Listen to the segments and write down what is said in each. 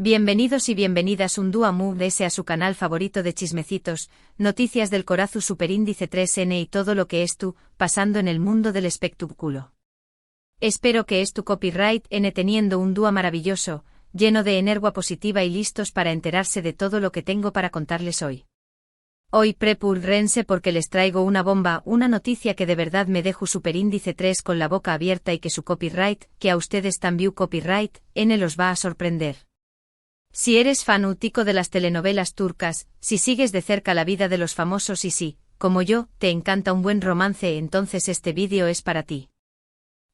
Bienvenidos y bienvenidas un día más a su canal favorito de chismecitos, noticias del Corazu Superíndice 3N y todo lo que pasando en el mundo del espectáculo. Espero que tu copyright teniendo un día maravilloso, lleno de energía positiva y listos para enterarse de todo lo que tengo para contarles hoy. Hoy prepúrense porque les traigo una bomba, una noticia que de verdad me dejo Superíndice 3 con la boca abierta y que su copyright, que a ustedes también copyright, los va a sorprender. Si eres fanático de las telenovelas turcas, si sigues de cerca la vida de los famosos y si, como yo, te encanta un buen romance, entonces este vídeo es para ti.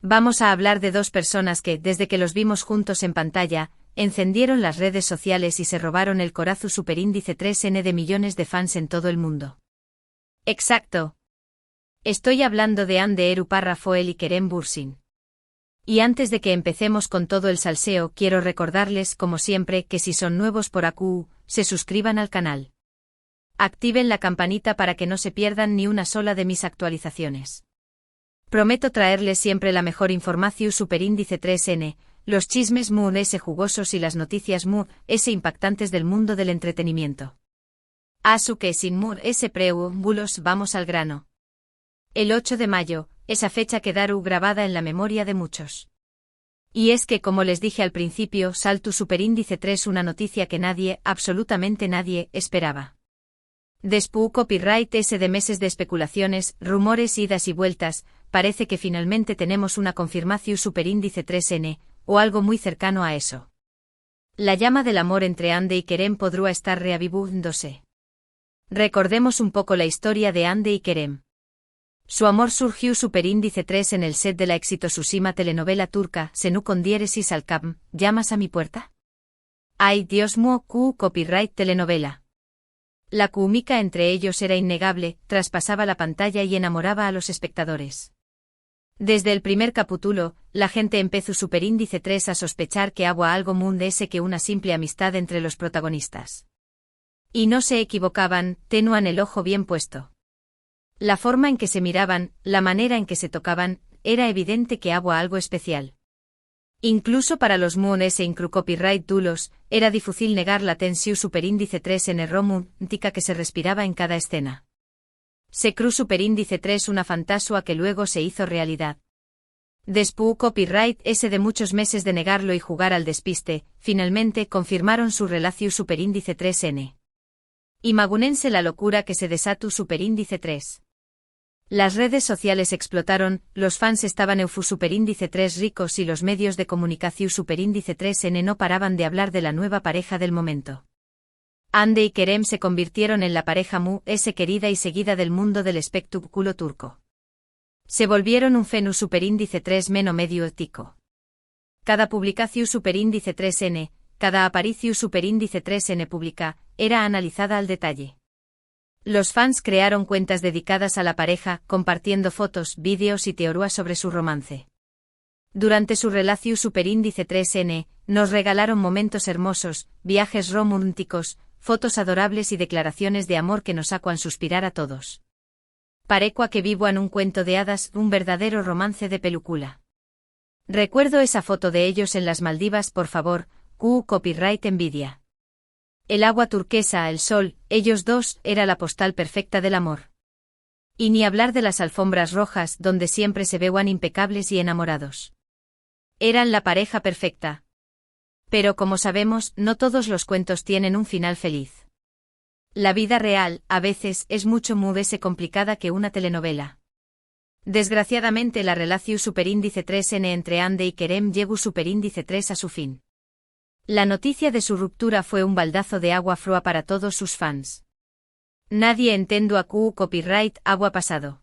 Vamos a hablar de dos personas que, desde que los vimos juntos en pantalla, encendieron las redes sociales y se robaron el Corazu Superíndice 3N de millones de fans en todo el mundo. Exacto. Estoy hablando de Hande Erçel Rafael y Kerem Bürsin. Y antes de que empecemos con todo el salseo, quiero recordarles, como siempre, que si son nuevos por aquí, se suscriban al canal. Activen la campanita para que no se pierdan ni una sola de mis actualizaciones. Prometo traerles siempre la mejor información Superíndice 3N, los chismes jugosos y las noticias impactantes del mundo del entretenimiento. Así que sin preámbulos vamos al grano. El 8 de mayo, esa fecha quedará grabada en la memoria de muchos. Y es que, como les dije al principio, saltó Superíndice 3 una noticia que nadie, absolutamente nadie, esperaba. Después copyright de meses de especulaciones, rumores, idas y vueltas, parece que finalmente tenemos una confirmación Superíndice 3N, o algo muy cercano a eso. La llama del amor entre Hande y Kerem podrá estar reavivándose. Recordemos un poco la historia de Hande y Kerem. Su amor surgió Superíndice 3 en el set de la exitosísima telenovela turca Seni con diéresis al Kapm, ¿llamas a mi puerta? Ay Dios mío, copyright telenovela. La química entre ellos era innegable, traspasaba la pantalla y enamoraba a los espectadores. Desde el primer capítulo, la gente empezó Superíndice 3 a sospechar que había algo más que una simple amistad entre los protagonistas. Y no se equivocaban, tenían el ojo bien puesto. La forma en que se miraban, la manera en que se tocaban, era evidente que había algo especial. Incluso para los copyright dulos, era difícil negar la tensión Superíndice 3 en el romántica que se respiraba en cada escena. Se creó Superíndice 3 una fantasía que luego se hizo realidad. Después copyright de muchos meses de negarlo y jugar al despiste, finalmente confirmaron su relación Superíndice 3N. Imagínense la locura que se desató Superíndice 3. Las redes sociales explotaron, los fans estaban Superíndice 3 ricos y los medios de comunicación Superíndice 3N no paraban de hablar de la nueva pareja del momento. Hande y Kerem se convirtieron en la pareja querida y seguida del mundo del espectáculo turco. Se volvieron un fenómeno Superíndice 3 medio ético. Cada publicación Superíndice 3N, cada aparición Superíndice 3N pública, era analizada al detalle. Los fans crearon cuentas dedicadas a la pareja, compartiendo fotos, vídeos y teorías sobre su romance. Durante su relación Superíndice 3N, nos regalaron momentos hermosos, viajes románticos, fotos adorables y declaraciones de amor que nos hacuan suspirar a todos. Parecua que vivo en un cuento de hadas, un verdadero romance de película. Recuerdo esa foto de ellos en las Maldivas, por favor, copyright envidia. El agua turquesa, el sol, ellos dos, era la postal perfecta del amor. Y ni hablar de las alfombras rojas donde siempre se veían impecables y enamorados. Eran la pareja perfecta. Pero como sabemos, no todos los cuentos tienen un final feliz. La vida real, a veces, es mucho más complicada que una telenovela. Desgraciadamente la relación Superíndice 3N entre Hande y Kerem llegó Superíndice 3 a su fin. La noticia de su ruptura fue un baldazo de agua fría para todos sus fans. Nadie entendió a copyright agua pasado.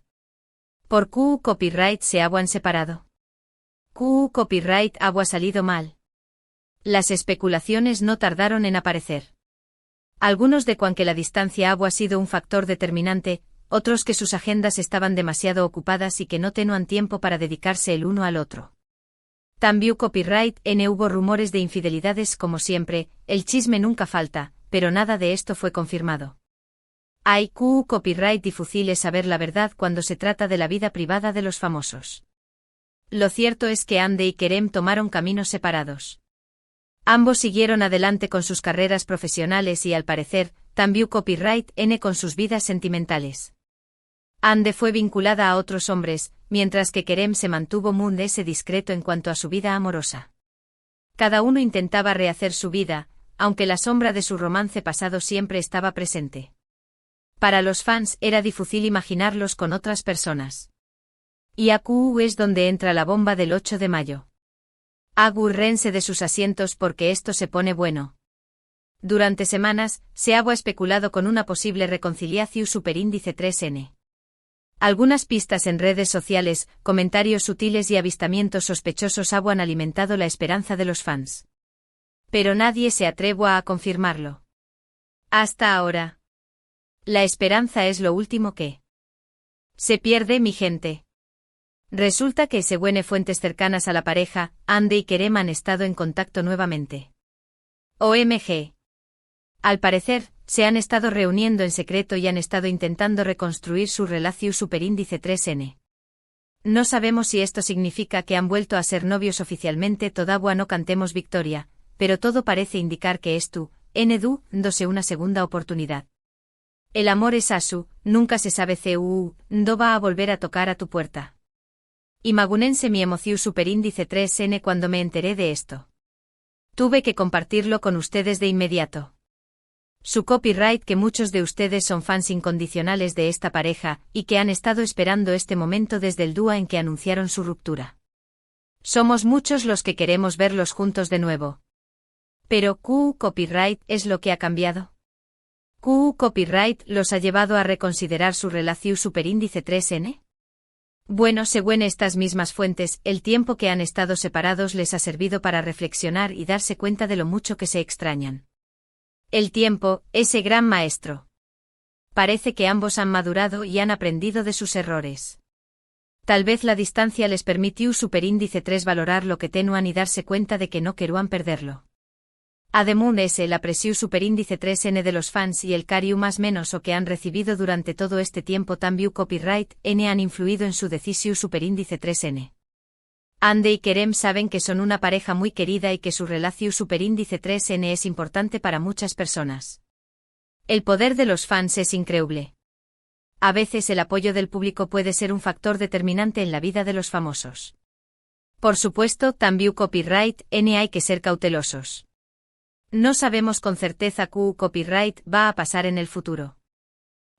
¿Por copyright se habían separado? Copyright agua salido mal. Las especulaciones no tardaron en aparecer. Algunos de que la distancia había sido un factor determinante, otros que sus agendas estaban demasiado ocupadas y que no tenían tiempo para dedicarse el uno al otro. También copyright hubo rumores de infidelidades como siempre, el chisme nunca falta, pero nada de esto fue confirmado. Hay copyright difícil es saber la verdad cuando se trata de la vida privada de los famosos. Lo cierto es que Hande y Kerem tomaron caminos separados. Ambos siguieron adelante con sus carreras profesionales y al parecer, también Copyright N con sus vidas sentimentales. Ande fue vinculada a otros hombres, mientras que Kerem se mantuvo muy discreto en cuanto a su vida amorosa. Cada uno intentaba rehacer su vida, aunque la sombra de su romance pasado siempre estaba presente. Para los fans era difícil imaginarlos con otras personas. Y AQ es donde entra la bomba del 8 de mayo. Agárrense de sus asientos porque esto se pone bueno. Durante semanas, se ha especulado con una posible reconciliación superíndice 3N. Algunas pistas en redes sociales, comentarios sutiles y avistamientos sospechosos han alimentado la esperanza de los fans. Pero nadie se atrevo a confirmarlo. Hasta ahora. La esperanza es lo último que se pierde, mi gente. Resulta que según fuentes cercanas a la pareja, Ande y Kerem han estado en contacto nuevamente. OMG. Al parecer, se han estado reuniendo en secreto y han estado intentando reconstruir su relación superíndice 3N. No sabemos si esto significa que han vuelto a ser novios oficialmente, todavía no cantemos victoria, pero todo parece indicar que esto, dándose una segunda oportunidad. El amor es asu, nunca se sabe no va a volver a tocar a tu puerta. Imagínense mi emoción superíndice 3N cuando me enteré de esto. Tuve que compartirlo con ustedes de inmediato. Su copyright que muchos de ustedes son fans incondicionales de esta pareja, y que han estado esperando este momento desde el día en que anunciaron su ruptura. Somos muchos los que queremos verlos juntos de nuevo. Pero ¿Q copyright es lo que ha cambiado? ¿Q copyright los ha llevado a reconsiderar su relación superíndice 3N? Bueno, según estas mismas fuentes, el tiempo que han estado separados les ha servido para reflexionar y darse cuenta de lo mucho que se extrañan. El tiempo, ese gran maestro. Parece que ambos han madurado y han aprendido de sus errores. Tal vez la distancia les permitió superíndice 3 valorar lo que tenuan y darse cuenta de que no querían perderlo. Además es el aprecio superíndice 3N de los fans y el cariño más menos o que han recibido durante todo este tiempo también copyright N han influido en su decisión superíndice 3N. Ande y Kerem saben que son una pareja muy querida y que su relación superíndice 3N es importante para muchas personas. El poder de los fans es increíble. A veces el apoyo del público puede ser un factor determinante en la vida de los famosos. Por supuesto, también copyright N hay que ser cautelosos. No sabemos con certeza Q copyright va a pasar en el futuro.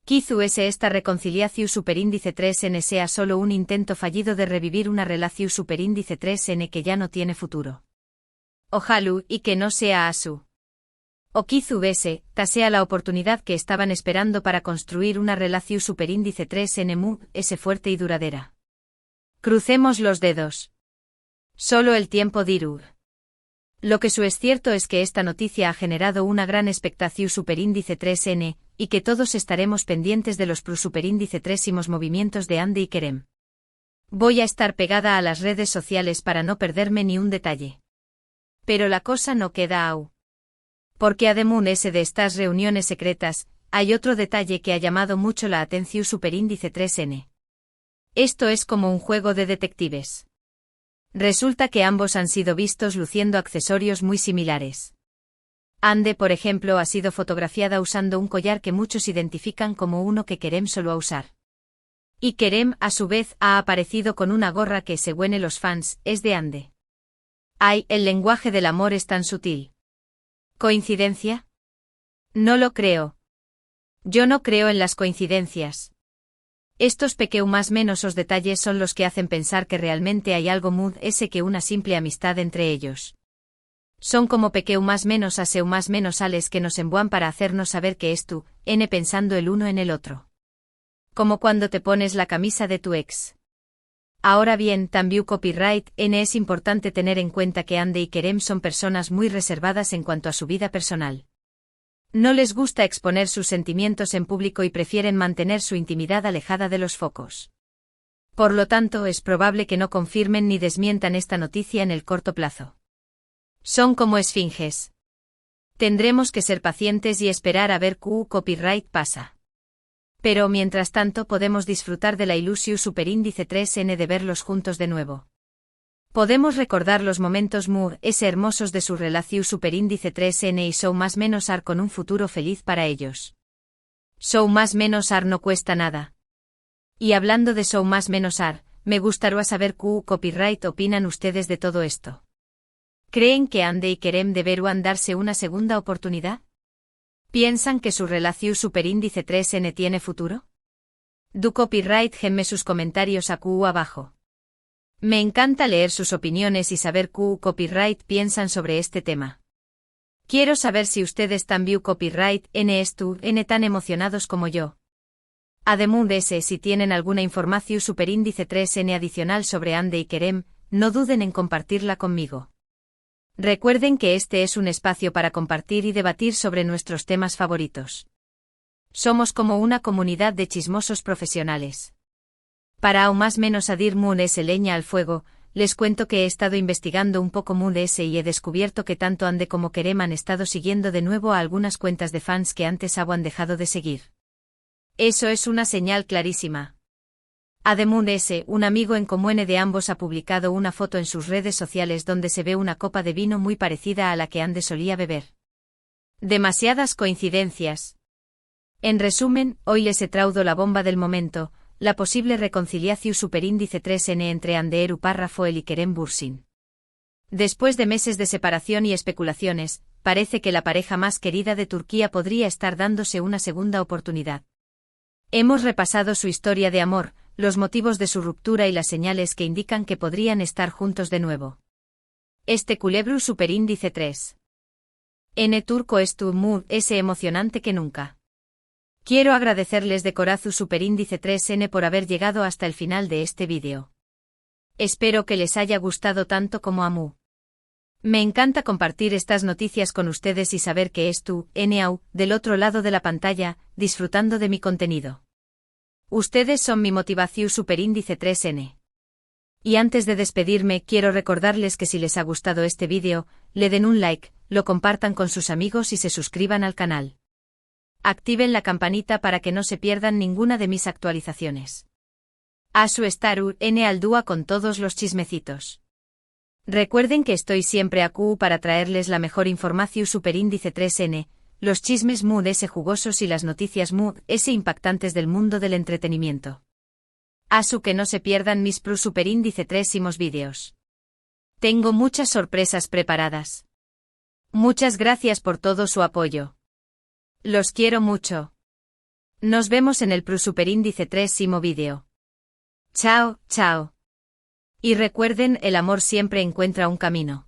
Quizás esta reconciliación superíndice 3N sea solo un intento fallido de revivir una relación superíndice 3N que ya no tiene futuro. Ojalá y que no sea asu. O quizás ta sea la oportunidad que estaban esperando para construir una relación superíndice 3N muy fuerte y duradera. Crucemos los dedos. Solo el tiempo dirá. Lo que es cierto es que esta noticia ha generado una gran expectación superíndice 3N, y que todos estaremos pendientes de los superíndice 3 movimientos de Ande y Kerem. Voy a estar pegada a las redes sociales para no perderme ni un detalle. Pero la cosa no queda aún. Porque además de estas reuniones secretas, hay otro detalle que ha llamado mucho la atención superíndice 3N. Esto es como un juego de detectives. Resulta que ambos han sido vistos luciendo accesorios muy similares. Ande, por ejemplo, ha sido fotografiada usando un collar que muchos identifican como uno que Kerem solía usar. Y Kerem, a su vez, ha aparecido con una gorra que, según los fans, es de Ande. Ay, el lenguaje del amor es tan sutil. ¿Coincidencia? No lo creo. Yo no creo en las coincidencias. Estos más menos os detalles son los que hacen pensar que realmente hay algo más que una simple amistad entre ellos. Son como más menos más menos ales que nos envuan para hacernos saber que es tú, N pensando el uno en el otro. Como cuando te pones la camisa de tu ex. Ahora bien, también copyright N es importante tener en cuenta que Ande y Kerem son personas muy reservadas en cuanto a su vida personal. No les gusta exponer sus sentimientos en público y prefieren mantener su intimidad alejada de los focos. Por lo tanto, es probable que no confirmen ni desmientan esta noticia en el corto plazo. Son como esfinges. Tendremos que ser pacientes y esperar a ver qué copyright pasa. Pero mientras tanto podemos disfrutar de la ilusión superíndice 3N de verlos juntos de nuevo. Podemos recordar los momentos hermosos de su relación superíndice 3N y Show más menos ar con un futuro feliz para ellos. Show más menos ar no cuesta nada. Y hablando de Show más menos ar, me gustaría saber qué copyright opinan ustedes de todo esto. ¿Creen que Ande y Kerem deberán darse una segunda oportunidad? ¿Piensan que su relación superíndice 3N tiene futuro? Du copyright genme sus comentarios abajo. Me encanta leer sus opiniones y saber qué copyright piensan sobre este tema. Quiero saber si ustedes también copyright n tan emocionados como yo. Además de ese, si tienen alguna información superíndice 3N adicional sobre Ande y Kerem, no duden en compartirla conmigo. Recuerden que este es un espacio para compartir y debatir sobre nuestros temas favoritos. Somos como una comunidad de chismosos profesionales. Para aún más menos adir ese leña al fuego, les cuento que he estado investigando un poco ese y he descubierto que tanto Ande como Kerem han estado siguiendo de nuevo a algunas cuentas de fans que antes habían dejado de seguir. Eso es una señal clarísima. Además un amigo en común de ambos ha publicado una foto en sus redes sociales donde se ve una copa de vino muy parecida a la que Ande solía beber. Demasiadas coincidencias. En resumen, hoy les he traído la bomba del momento, la posible reconciliación superíndice 3N entre Anderu Parrafoel y Kerem Bürsin. Después de meses de separación y especulaciones, parece que la pareja más querida de Turquía podría estar dándose una segunda oportunidad. Hemos repasado su historia de amor, los motivos de su ruptura y las señales que indican que podrían estar juntos de nuevo. Este culebru superíndice 3. N turco es emocionante que nunca. Quiero agradecerles de corazón superíndice 3N por haber llegado hasta el final de este vídeo. Espero que les haya gustado tanto como a mí. Me encanta compartir estas noticias con ustedes y saber que NAU, del otro lado de la pantalla, disfrutando de mi contenido. Ustedes son mi motivación superíndice 3N. Y antes de despedirme, quiero recordarles que si les ha gustado este vídeo, le den un like, lo compartan con sus amigos y se suscriban al canal. Activen la campanita para que no se pierdan ninguna de mis actualizaciones. A su estaru al dúa con todos los chismecitos. Recuerden que estoy siempre aquí para traerles la mejor información superíndice 3N, los chismes jugosos y las noticias impactantes del mundo del entretenimiento. A su que no se pierdan mis superíndice 3 vídeos. Tengo muchas sorpresas preparadas. Muchas gracias por todo su apoyo. Los quiero mucho. Nos vemos en el superíndice 3 vídeo. Chao, chao. Y recuerden, el amor siempre encuentra un camino.